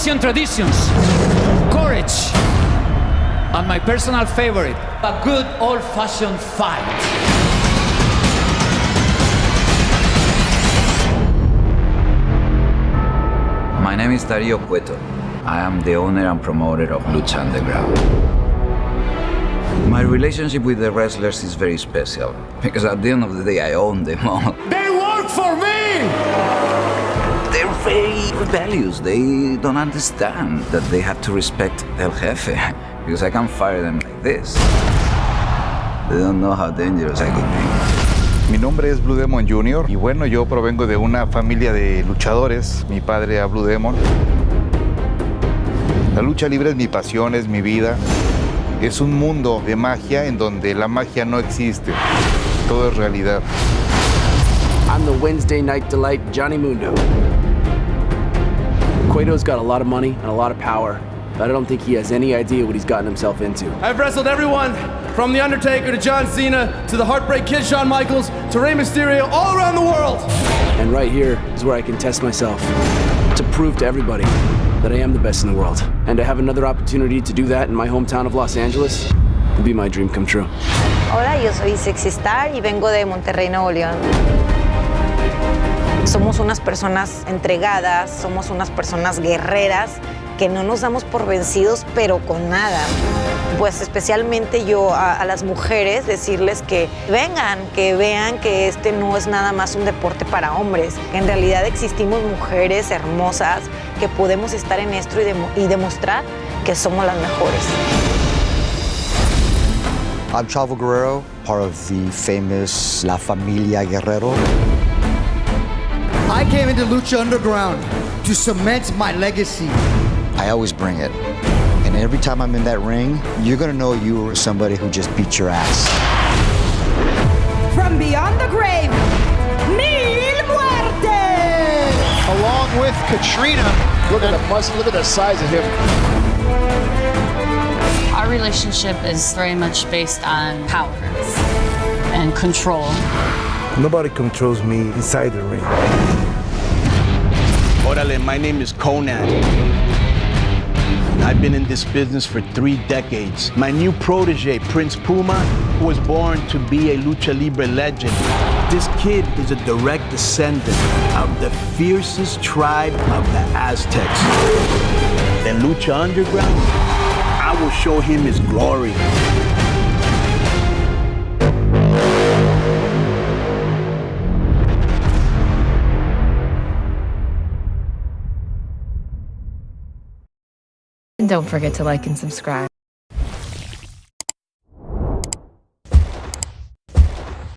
Asian traditions, courage, and my personal favorite, a good old-fashioned fight. My name is Dario Cueto. I am the owner and promoter of LUCHA Underground. My relationship with the wrestlers is very special because at the end of the day I own them all. They work for me! They're very rebellious. They don't understand that they have to respect El Jefe because I can fire them like this. They don't know how dangerous I could be. Mi nombre es Blue Demon Jr. y bueno, yo provengo de una familia de luchadores. Mi padre era Blue Demon. La lucha libre es mi pasión, es mi vida. Es un mundo de magia en donde la magia no existe. Todo es realidad. I'm the Wednesday night delight, Johnny Mundo. Cueto's got a lot of money and a lot of power, but I don't think he has any idea what he's gotten himself into. I've wrestled everyone from The Undertaker to John Cena to the Heartbreak Kid Shawn Michaels to Rey Mysterio all around the world. And right here is where I can test myself to prove to everybody that I am the best in the world. And to have another opportunity to do that in my hometown of Los Angeles would be my dream come true. Hola, yo soy Sexy Star y vengo de Monterrey, Nuevo León. Somos unas personas entregadas, somos unas personas guerreras que no nos damos por vencidos, pero con nada. Pues especialmente yo a las mujeres decirles que vengan, que vean que este no es nada más un deporte para hombres, que en realidad existimos mujeres hermosas que podemos estar en esto y demostrar que somos las mejores. I'm Chavo Guerrero, part of the famous La Familia Guerrero. I came into Lucha Underground to cement my legacy. I always bring it. And every time I'm in that ring, you're gonna know you were somebody who just beat your ass. From beyond the grave, Mil Muertes! Along with Katrina. Look at the muscle, look at the size of him. Our relationship is very much based on power and control. Nobody controls me inside the ring. Orale, my name is Conan. I've been in this business for 3 decades. My new protege, Prince Puma, was born to be a lucha libre legend. This kid is a direct descendant of the fiercest tribe of the Aztecs. Then Lucha Underground, I will show him his glory. And don't forget to like and subscribe.